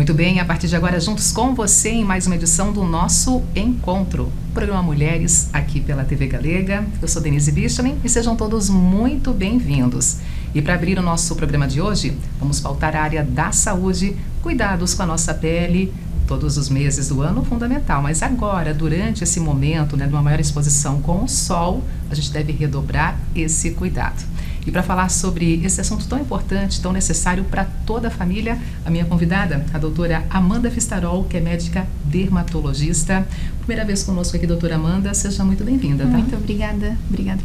Muito bem, a partir de agora, juntos com você em mais uma edição do nosso Encontro, programa Mulheres, aqui pela TV Galega. Eu sou Denise Bichman e sejam todos muito bem-vindos. E para abrir o nosso programa de hoje, vamos pautar a área da saúde, cuidados com a nossa pele, todos os meses do ano, fundamental. Mas agora, durante esse momento, de uma maior exposição com o sol, a gente deve redobrar esse cuidado. E para falar sobre esse assunto tão importante, tão necessário para toda a família, a minha convidada, a doutora Amanda Fistarol, que é médica dermatologista. Primeira vez conosco aqui, doutora Amanda, seja muito bem-vinda, tá? Muito obrigada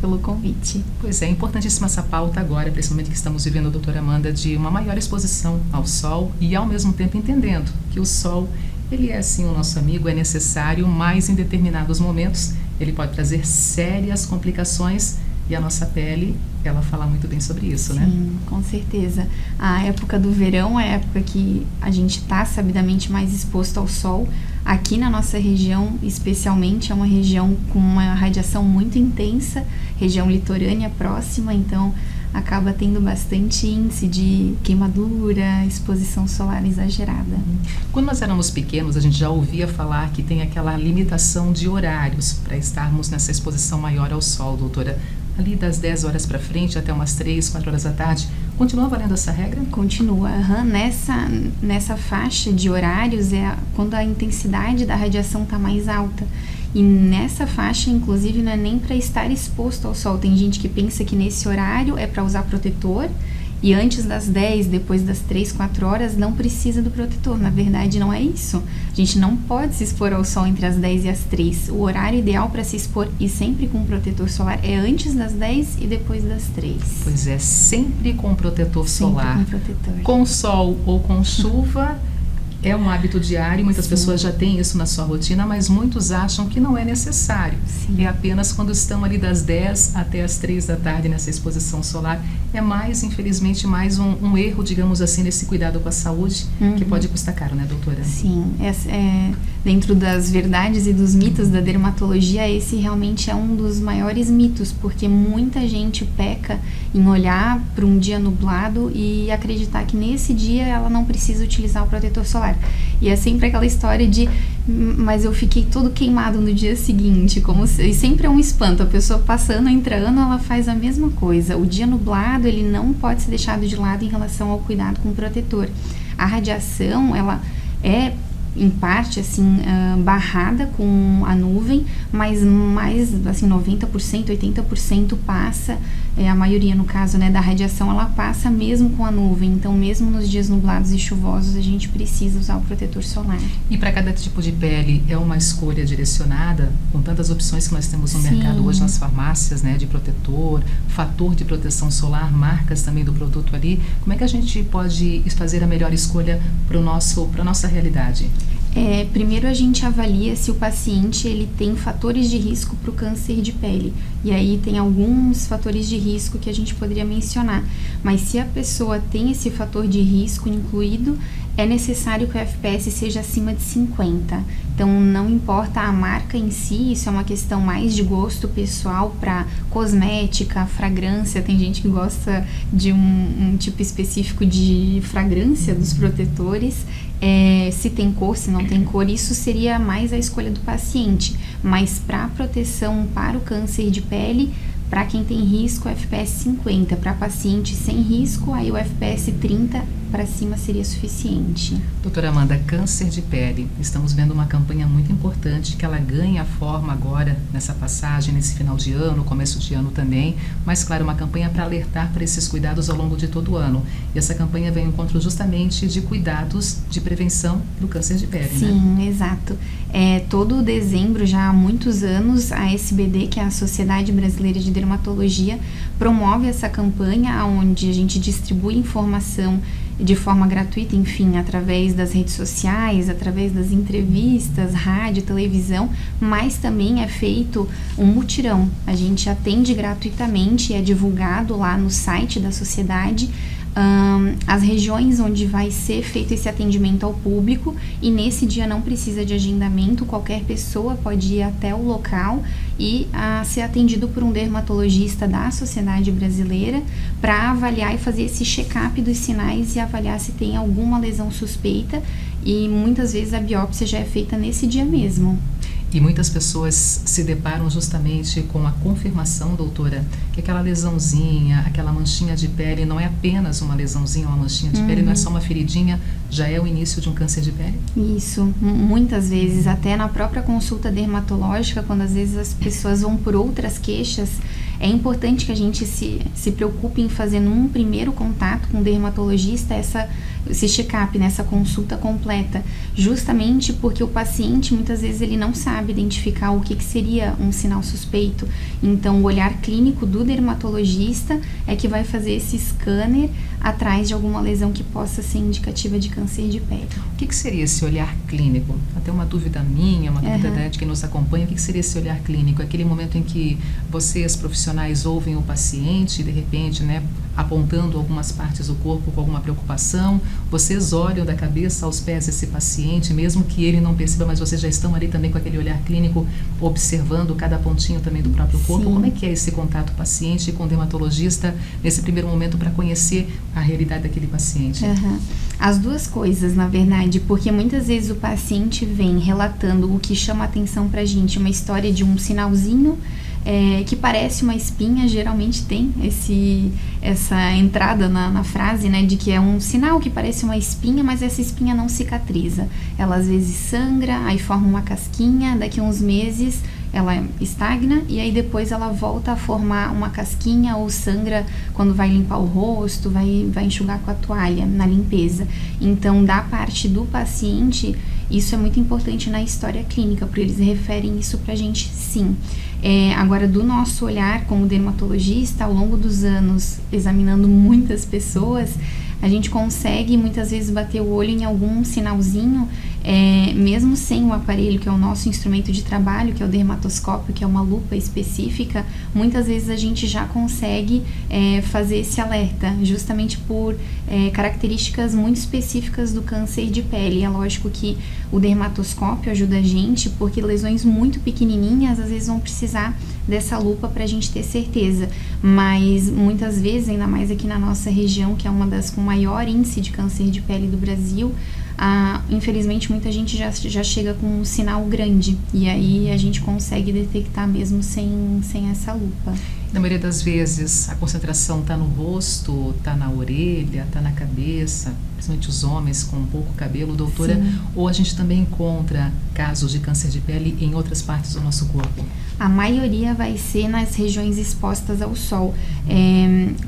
pelo convite. Pois é, importantíssima essa pauta agora, principalmente que estamos vivendo, doutora Amanda, de uma maior exposição ao sol e ao mesmo tempo entendendo que o sol, ele é sim o nosso amigo, é necessário, mas em determinados momentos ele pode trazer sérias complicações e a nossa pele, ela fala muito bem sobre isso, né? Sim, com certeza. A época do verão é a época que a gente está sabidamente mais exposto ao sol. Aqui na nossa região, especialmente, é uma região com uma radiação muito intensa, região litorânea próxima, então acaba tendo bastante índice de queimadura, exposição solar exagerada. Quando nós éramos pequenos, a gente já ouvia falar que tem aquela limitação de horários para estarmos nessa exposição maior ao sol, doutora. Ali das 10 horas para frente até umas 3, 4 horas da tarde, continua valendo essa regra? Continua. Nessa faixa de horários é quando a intensidade da radiação está mais alta. E nessa faixa, inclusive, não é nem para estar exposto ao sol. Tem gente que pensa que nesse horário é para usar protetor e antes das 10, depois das 3, 4 horas, não precisa do protetor. Na verdade, não é isso. A gente não pode se expor ao sol entre as 10 e as 3. O horário ideal para se expor, e sempre com protetor solar, é antes das 10 e depois das 3. Pois é, sempre com protetor solar. Sempre com protetor. Com sol ou com chuva, é um hábito diário, muitas Sim. pessoas já têm isso na sua rotina, mas muitos acham que não é necessário. Sim. É apenas quando estão ali das 10 até as 3 da tarde nessa exposição solar. É mais, infelizmente, mais um erro, digamos assim, nesse cuidado com a saúde, que pode custar caro, né, doutora? Sim, dentro das verdades e dos mitos da dermatologia, esse realmente é um dos maiores mitos, porque muita gente peca em olhar para um dia nublado e acreditar que nesse dia ela não precisa utilizar o protetor solar. E é sempre aquela história de, mas eu fiquei todo queimado no dia seguinte, e sempre é um espanto, a pessoa passando, entrando, ela faz a mesma coisa. O dia nublado, ele não pode ser deixado de lado em relação ao cuidado com o protetor. A radiação, ela é em parte assim barrada com a nuvem, mas mais assim 90%, 80% passa, a maioria no caso, né, da radiação, ela passa mesmo com a nuvem. Então mesmo nos dias nublados e chuvosos a gente precisa usar o protetor solar. E para cada tipo de pele é uma escolha direcionada, com tantas opções que nós temos no mercado hoje nas farmácias, né, de protetor, fator de proteção solar, marcas também do produto ali. Como é que a gente pode fazer a melhor escolha para a nossa realidade? Primeiro a gente avalia se o paciente ele tem fatores de risco para o câncer de pele. E aí tem alguns fatores de risco que a gente poderia mencionar. Mas se a pessoa tem esse fator de risco incluído, é necessário que o FPS seja acima de 50. Então não importa a marca em si, isso é uma questão mais de gosto pessoal para cosmética, fragrância. Tem gente que gosta de um tipo específico de fragrância dos protetores. Se tem cor, se não tem cor, isso seria mais a escolha do paciente. Mas para proteção para o câncer de pele, para quem tem risco, FPS 50. Para paciente sem risco, aí o FPS 30 para cima seria suficiente. Doutora Amanda, câncer de pele. Estamos vendo uma campanha muito importante que ela ganha forma agora nessa passagem, nesse final de ano, começo de ano também. Mas, claro, uma campanha para alertar para esses cuidados ao longo de todo o ano. E essa campanha vem ao encontro justamente de cuidados de prevenção do câncer de pele, Sim, né? Exato. Todo dezembro, já há muitos anos, a SBD, que é a Sociedade Brasileira de Dermatologia, promove essa campanha onde a gente distribui informação de forma gratuita, enfim, através das redes sociais, através das entrevistas, rádio, televisão, mas também é feito um mutirão. A gente atende gratuitamente, é divulgado lá no site da sociedade as regiões onde vai ser feito esse atendimento ao público, e nesse dia não precisa de agendamento, qualquer pessoa pode ir até o local e ser atendido por um dermatologista da Sociedade Brasileira para avaliar e fazer esse check-up dos sinais e avaliar se tem alguma lesão suspeita. e muitas vezes a biópsia já é feita nesse dia mesmo. E muitas pessoas se deparam justamente com a confirmação, doutora, que aquela lesãozinha, aquela manchinha de pele não é apenas uma lesãozinha, uma manchinha de pele, não é só uma feridinha, já é o início de um câncer de pele? Isso, muitas vezes, até na própria consulta dermatológica, quando às vezes as pessoas vão por outras queixas, é importante que a gente se preocupe em fazer num primeiro contato com o dermatologista esse check-up, né, essa consulta completa, justamente porque o paciente muitas vezes ele não sabe identificar o que seria um sinal suspeito. Então o olhar clínico do dermatologista é que vai fazer esse scanner atrás de alguma lesão que possa ser indicativa de câncer de pele. O que seria esse olhar clínico? Até uma dúvida minha, uma dúvida de quem nos acompanha, o que seria esse olhar clínico? Aquele momento em que vocês, profissionais, ouvem o paciente e de repente, né, apontando algumas partes do corpo com alguma preocupação, vocês olham da cabeça aos pés desse paciente, mesmo que ele não perceba, mas vocês já estão ali também com aquele olhar clínico, observando cada pontinho também do próprio corpo. Sim. Como é que é esse contato paciente com o dermatologista nesse primeiro momento para conhecer a realidade daquele paciente? As duas coisas, na verdade, porque muitas vezes o paciente vem relatando o que chama a atenção pra gente, uma história de um sinalzinho que parece uma espinha, geralmente tem essa entrada na frase, né, de que é um sinal que parece uma espinha, mas essa espinha não cicatriza. Ela às vezes sangra, aí forma uma casquinha, daqui a uns meses ela estagna e aí depois ela volta a formar uma casquinha ou sangra quando vai limpar o rosto, vai enxugar com a toalha na limpeza. Então, da parte do paciente, isso é muito importante na história clínica, porque eles referem isso pra gente sim. Agora, do nosso olhar como dermatologista, ao longo dos anos, examinando muitas pessoas, a gente consegue muitas vezes bater o olho em algum sinalzinho, mesmo sem o aparelho, que é o nosso instrumento de trabalho, que é o dermatoscópio, que é uma lupa específica, muitas vezes a gente já consegue fazer esse alerta, justamente por características muito específicas do câncer de pele. É lógico que o dermatoscópio ajuda a gente, porque lesões muito pequenininhas às vezes vão precisar dessa lupa para a gente ter certeza, mas muitas vezes, ainda mais aqui na nossa região, que é uma das com maior índice de câncer de pele do Brasil, infelizmente muita gente já chega com um sinal grande, e aí a gente consegue detectar mesmo sem essa lupa. Na maioria das vezes a concentração está no rosto, está na orelha, está na cabeça, principalmente os homens com pouco cabelo, doutora. Sim. Ou a gente também encontra casos de câncer de pele em outras partes do nosso corpo? A maioria vai ser nas regiões expostas ao sol,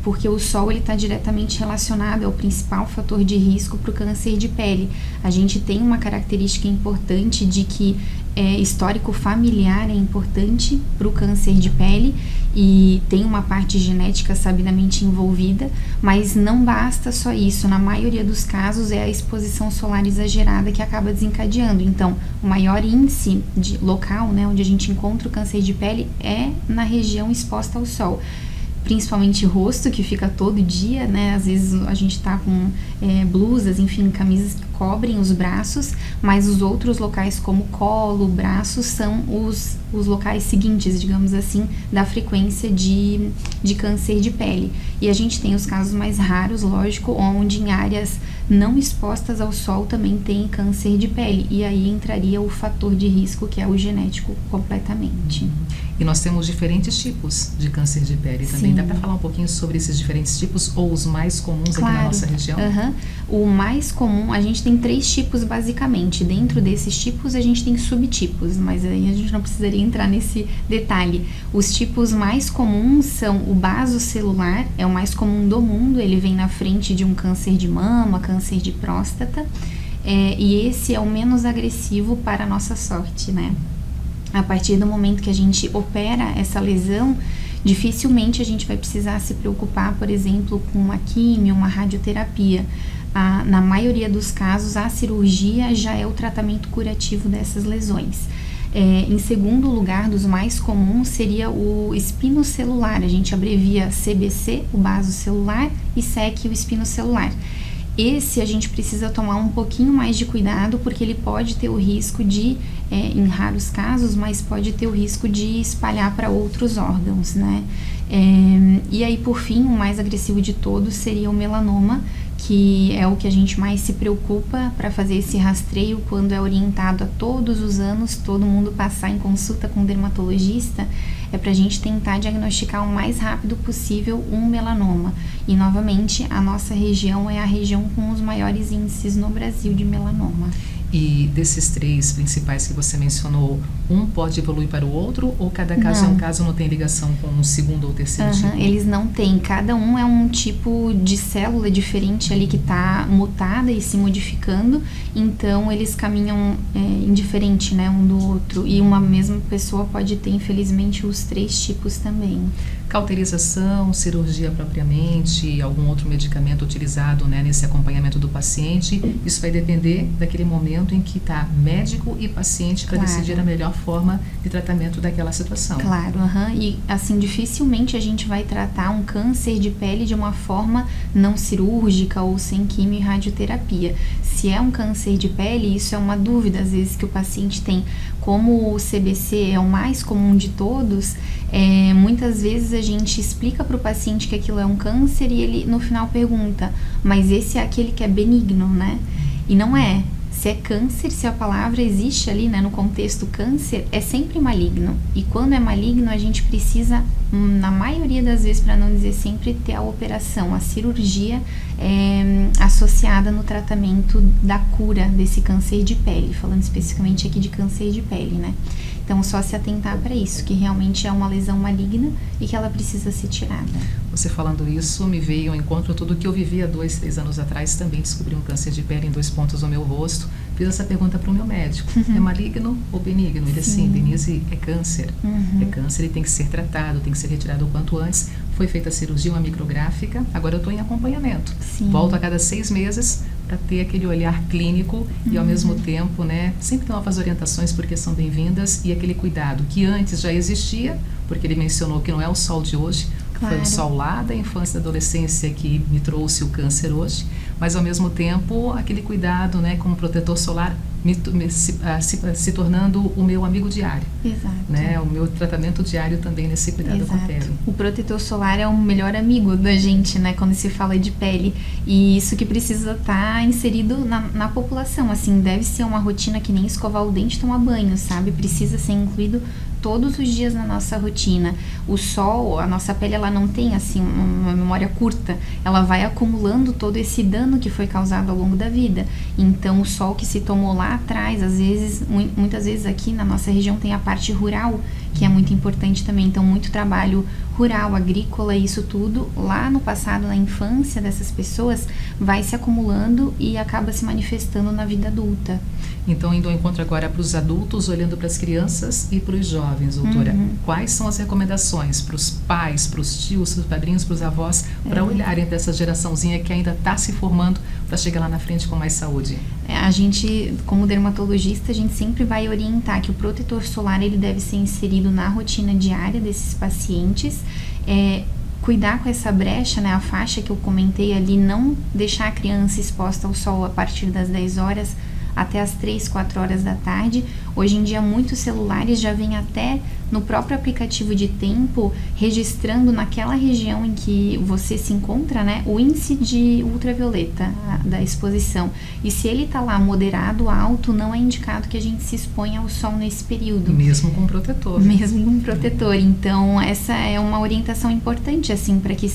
porque o sol está diretamente relacionado, é o principal fator de risco para o câncer de pele. A gente tem uma característica importante de que histórico familiar é importante para o câncer de pele e tem uma parte genética sabidamente envolvida, mas não basta só isso. Na maioria dos casos é a exposição solar exagerada que acaba desencadeando. Então, o maior índice local, né, onde a gente encontra o câncer de pele é na região exposta ao sol. Principalmente rosto, que fica todo dia, né? Às vezes a gente tá com blusas, enfim, camisas que cobrem os braços, mas os outros locais como colo, braços, são os locais seguintes, digamos assim, da frequência de câncer de pele. E a gente tem os casos mais raros, lógico, onde em áreas não expostas ao sol também tem câncer de pele, e aí entraria o fator de risco, que é o genético, completamente. E nós temos diferentes tipos de câncer de pele também. Sim. Dá para falar um pouquinho sobre esses diferentes tipos ou os mais comuns aqui na nossa região? O mais comum, a gente tem 3 tipos basicamente. Dentro desses tipos a gente tem subtipos, mas aí a gente não precisaria entrar nesse detalhe. Os tipos mais comuns são o basocelular, é o mais comum do mundo, ele vem na frente de um câncer de mama, câncer de próstata, e esse é o menos agressivo para a nossa sorte, né? A partir do momento que a gente opera essa lesão, dificilmente a gente vai precisar se preocupar, por exemplo, com uma quimio, uma radioterapia. Na maioria dos casos, a cirurgia já é o tratamento curativo dessas lesões. Em segundo lugar, dos mais comuns, seria o espinocelular. A gente abrevia CBC, o basocelular, e SEC, o espinocelular. Esse a gente precisa tomar um pouquinho mais de cuidado, porque ele pode ter o risco de, em raros casos, mas pode ter o risco de espalhar para outros órgãos, né? E aí, por fim, o mais agressivo de todos seria o melanoma, que é o que a gente mais se preocupa para fazer esse rastreio quando é orientado a todos os anos, todo mundo passar em consulta com o dermatologista, é para a gente tentar diagnosticar o mais rápido possível um melanoma. E, novamente, a nossa região é a região com os maiores índices no Brasil de melanoma. E desses 3 principais que você mencionou, um pode evoluir para o outro ou cada caso não. É um caso, não tem ligação com um segundo ou terceiro tipo? Eles não têm, cada um é um tipo de célula diferente ali que está mutada e se modificando, então eles caminham indiferente, né, um do outro, e uma mesma pessoa pode ter, infelizmente, os 3 tipos também. Cauterização, cirurgia propriamente, algum outro medicamento utilizado, né, nesse acompanhamento do paciente, isso vai depender daquele momento em que está médico e paciente para decidir a melhor forma de tratamento daquela situação. Claro, e assim, dificilmente a gente vai tratar um câncer de pele de uma forma não cirúrgica ou sem quimio e radioterapia. Se é um câncer de pele, isso é uma dúvida às vezes que o paciente tem. Como o CBC é o mais comum de todos, muitas vezes a gente explica para o paciente que aquilo é um câncer e ele no final pergunta, mas esse é aquele que é benigno, né? E não é. Se é câncer, se a palavra existe ali, né, no contexto câncer, é sempre maligno. E quando é maligno, a gente precisa, na maioria das vezes, para não dizer sempre, ter a operação, a cirurgia associada no tratamento da cura desse câncer de pele, falando especificamente aqui de câncer de pele, né? Então, só se atentar para isso, que realmente é uma lesão maligna e que ela precisa ser tirada. Você falando isso, me veio ao encontro tudo que eu vivi há 2, 3 anos atrás. Também descobri um câncer de pele em 2 pontos do meu rosto. Fiz essa pergunta para o meu médico. É maligno ou benigno? Ele assim, Denise, é câncer. É câncer e tem que ser tratado, tem que ser retirado o quanto antes. Foi feita a cirurgia, uma micrográfica. Agora eu estou em acompanhamento. Volto a cada 6 meses para ter aquele olhar clínico e ao mesmo tempo, né, sempre novas orientações porque são bem-vindas e aquele cuidado que antes já existia, porque ele mencionou que não é o sol de hoje, foi o sol lá da infância e da adolescência que me trouxe o câncer hoje, mas ao mesmo tempo aquele cuidado, né, com o protetor solar se tornando o meu amigo diário. Exato. Né, o meu tratamento diário também nesse cuidado com a pele. O protetor solar é o melhor amigo da gente, né, quando se fala de pele. E isso que precisa estar inserido na população. Assim, deve ser uma rotina que nem escovar o dente e tomar banho, sabe? Precisa ser incluído todos os dias na nossa rotina. O sol, a nossa pele, ela não tem assim uma memória curta, ela vai acumulando todo esse dano que foi causado ao longo da vida. Então o sol que se tomou lá atrás, às vezes, muitas vezes aqui na nossa região tem a parte rural, que é muito importante também, então muito trabalho rural, agrícola, isso tudo lá no passado, na infância dessas pessoas, vai se acumulando e acaba se manifestando na vida adulta. Então, indo ao encontro agora para os adultos, olhando para as crianças e para os jovens, doutora, quais são as recomendações para os pais, para os tios, para os padrinhos, para os avós, para olharem para essa geraçãozinha que ainda está se formando para chegar lá na frente com mais saúde? A gente, como dermatologista, a gente sempre vai orientar que o protetor solar ele deve ser inserido na rotina diária desses pacientes, cuidar com essa brecha, né, a faixa que eu comentei ali, não deixar a criança exposta ao sol a partir das 10 horas até as 3, 4 horas da tarde. Hoje em dia muitos celulares já vêm até no próprio aplicativo de tempo registrando naquela região em que você se encontra, né, o índice de ultravioleta da exposição. E se ele está lá moderado, alto, não é indicado que a gente se exponha ao sol nesse período. Mesmo com protetor. Mesmo com protetor. Então, essa é uma orientação importante, assim, para que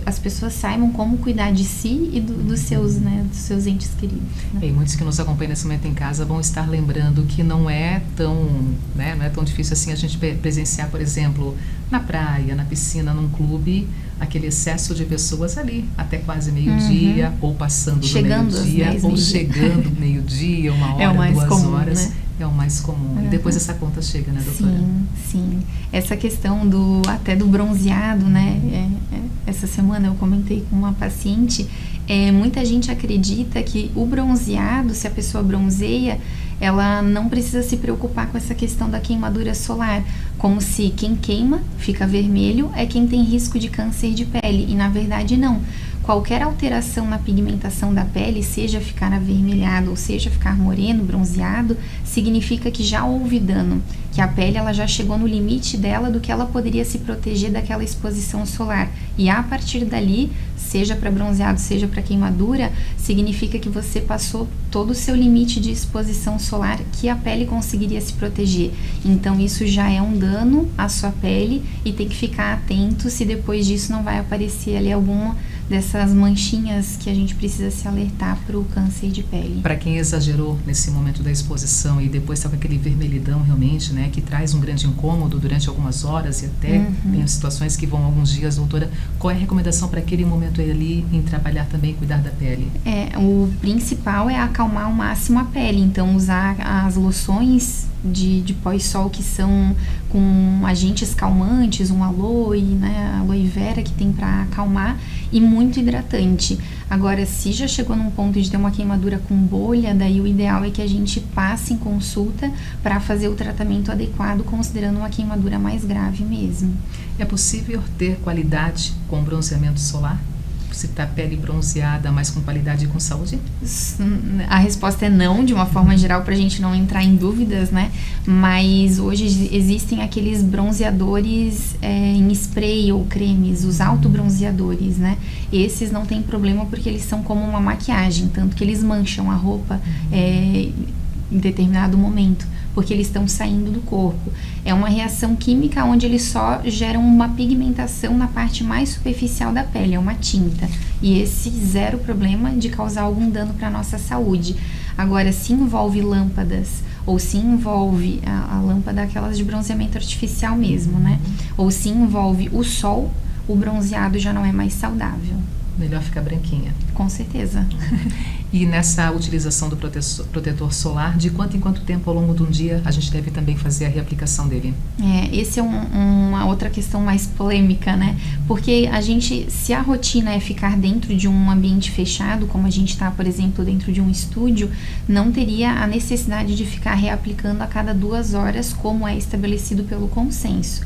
as pessoas saibam como cuidar de si e dos seus entes queridos. Né? E muitos que nos acompanham nesse momento em casa vão estar lembrando que não é tão, né, não é tão difícil assim a gente presenciar, por exemplo, na praia, na piscina, num clube, aquele excesso de pessoas ali, até quase meio-dia, ou passando chegando do meio-dia, ou chegando meio-dia, 1 hora, 2 horas. Né? É o mais comum. E depois essa conta chega, né, doutora? Sim. Essa questão até do bronzeado, né? Essa semana eu comentei com uma paciente, muita gente acredita que o bronzeado, se a pessoa bronzeia, ela não precisa se preocupar com essa questão da queimadura solar, como se quem queima, fica vermelho, é quem tem risco de câncer de pele, e na verdade não. qualquer alteração na pigmentação da pele, seja ficar avermelhado ou seja ficar moreno, bronzeado, significa que já houve dano, que a pele ela já chegou no limite dela do que ela poderia se proteger daquela exposição solar. E a partir dali, seja para bronzeado, seja para queimadura, significa que você passou todo o seu limite de exposição solar que a pele conseguiria se proteger. Então isso já é um dano à sua pele e tem que ficar atento se depois disso não vai aparecer ali alguma dessas manchinhas que a gente precisa se alertar para o câncer de pele. Para quem exagerou nesse momento da exposição e depois está com aquele vermelhidão realmente, né, que traz um grande incômodo durante algumas horas e até tem situações que vão alguns dias, doutora, qual é a recomendação para aquele momento ali em trabalhar também e cuidar da pele? O principal é acalmar ao máximo a pele, então usar as loções de pós-sol que são com agentes calmantes, um aloe, né, aloe vera que tem para acalmar e muito hidratante. Agora, se já chegou num ponto de ter uma queimadura com bolha, daí o ideal é que a gente passe em consulta para fazer o tratamento adequado, considerando uma queimadura mais grave mesmo. É possível ter qualidade com bronzeamento solar? Se está a pele bronzeada, mas com qualidade e com saúde? A resposta é não, de uma forma geral, para a gente não entrar em dúvidas, né? Mas hoje existem aqueles bronzeadores em spray ou cremes, os autobronzeadores, né? Esses não tem problema porque eles são como uma maquiagem, tanto que eles mancham a roupa em determinado momento, porque eles estão saindo do corpo. É uma reação química onde eles só geram uma pigmentação na parte mais superficial da pele, é uma tinta. E esse zero problema de causar algum dano para a nossa saúde. Agora, se envolve lâmpadas, ou se envolve a lâmpada aquelas de bronzeamento artificial mesmo, né? Ou se envolve o sol, o bronzeado já não é mais saudável. Melhor ficar branquinha. Com certeza. E nessa utilização do protetor solar, de quanto em quanto tempo ao longo de um dia a gente deve também fazer a reaplicação dele? Esse é uma outra questão mais polêmica, né? Porque se a rotina é ficar dentro de um ambiente fechado, como a gente está, por exemplo, dentro de um estúdio, não teria a necessidade de ficar reaplicando a cada 2 horas, como é estabelecido pelo consenso.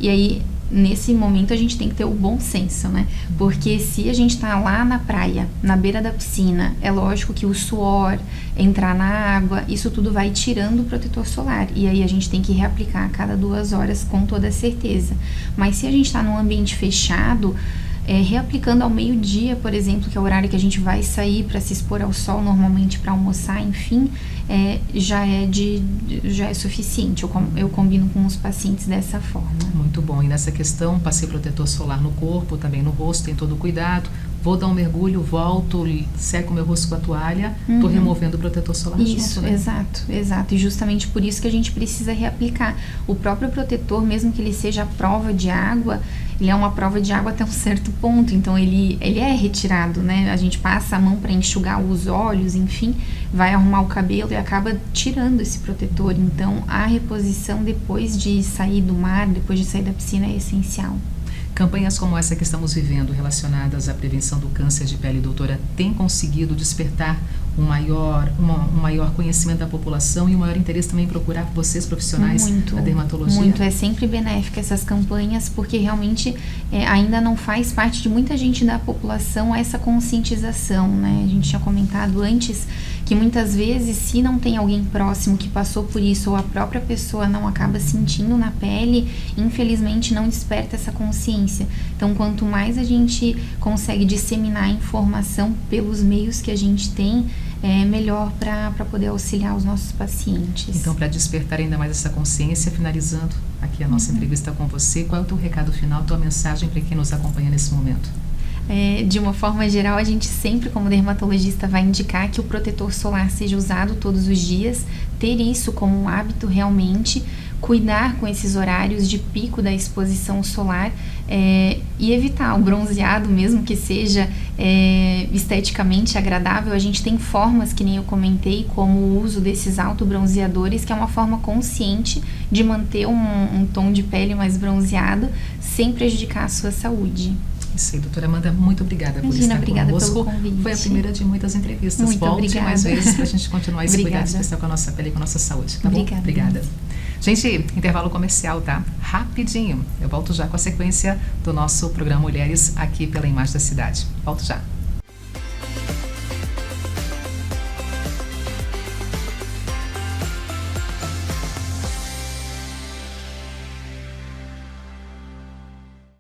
E aí, nesse momento, a gente tem que ter o bom senso, né? Porque se a gente tá lá na praia, na beira da piscina, é lógico que o suor, entrar na água, isso tudo vai tirando o protetor solar. E aí a gente tem que reaplicar a cada 2 horas com toda certeza. Mas se a gente tá num ambiente fechado, reaplicando ao meio-dia, por exemplo, que é o horário que a gente vai sair para se expor ao sol, normalmente para almoçar, enfim, já é suficiente. Eu combino com os pacientes dessa forma. Muito bom. E nessa questão, passei protetor solar no corpo, também no rosto, tem todo o cuidado. Vou dar um mergulho, volto, seco meu rosto com a toalha, estou removendo o protetor solar. Isso, junto, né? Exato. E justamente por isso que a gente precisa reaplicar. O próprio protetor, mesmo que ele seja a prova de água, ele é uma prova de água até um certo ponto, então ele é retirado, né? A gente passa a mão para enxugar os olhos, enfim, vai arrumar o cabelo e acaba tirando esse protetor. Então, a reposição depois de sair do mar, depois de sair da piscina é essencial. Campanhas como essa que estamos vivendo, relacionadas à prevenção do câncer de pele, doutora, tem conseguido despertar um maior conhecimento da população e um maior interesse também em procurar vocês, profissionais da dermatologia? Muito, é sempre benéfica essas campanhas, porque realmente ainda não faz parte de muita gente da população essa conscientização, né? A gente tinha comentado antes que muitas vezes, se não tem alguém próximo que passou por isso ou a própria pessoa não acaba sentindo na pele, infelizmente não desperta essa consciência. Então, quanto mais a gente consegue disseminar a informação pelos meios que a gente tem, é melhor para poder auxiliar os nossos pacientes. Então, para despertar ainda mais essa consciência, finalizando aqui a nossa entrevista com você, qual é o teu recado final, tua mensagem para quem nos acompanha nesse momento? De uma forma geral, a gente sempre, como dermatologista, vai indicar que o protetor solar seja usado todos os dias, ter isso como um hábito realmente, cuidar com esses horários de pico da exposição solar e evitar o bronzeado, mesmo que seja esteticamente agradável. A gente tem formas, que nem eu comentei, como o uso desses autobronzeadores, que é uma forma consciente de manter um tom de pele mais bronzeado, sem prejudicar a sua saúde. Isso aí, doutora Amanda, muito obrigada por estar conosco. Pelo convite. Foi a primeira de muitas entrevistas. Muito Volte obrigada. mais vezes para a gente continuar esse cuidado especial com a nossa pele e com a nossa saúde, tá bom? Obrigada. Gente, intervalo comercial, tá? Rapidinho. Eu volto já com a sequência do nosso programa Mulheres aqui pela Imagem da Cidade. Volto já.